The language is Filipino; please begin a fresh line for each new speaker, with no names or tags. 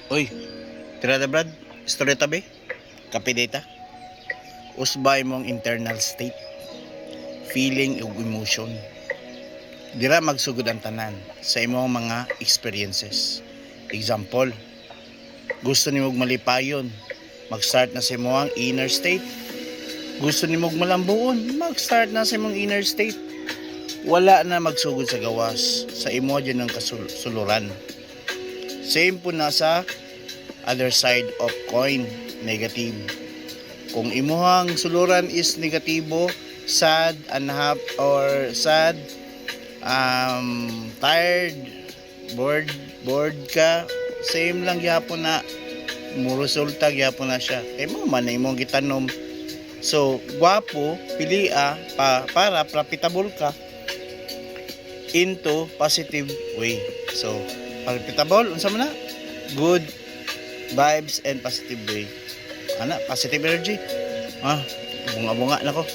Uy, tirada Brad, story tabi, kape data. Usbay mong internal state, feeling ug emotion. Dira magsugod ang tanan sa imong mga experiences. Example, gusto nimog malipayon, mag-start na sa imong inner state. Gusto nimog malambuon, mag-start na sa imong inner state. Wala na magsugod sa gawas, sa imo dyan ng kasuluran. Same po na sa other side of coin, negative. Kung imuhang suluran is negatibo, sad, unhappy, or sad, tired, bored ka, same lang gyapon na muresulta gyapon na siya. Kay mo man na imong gitanom. So, gwapo, pilia para profitable ka into positive way. So, profitable unsa man na? Good vibes and positive way. Ana, positive energy. Bunga-bunga nako.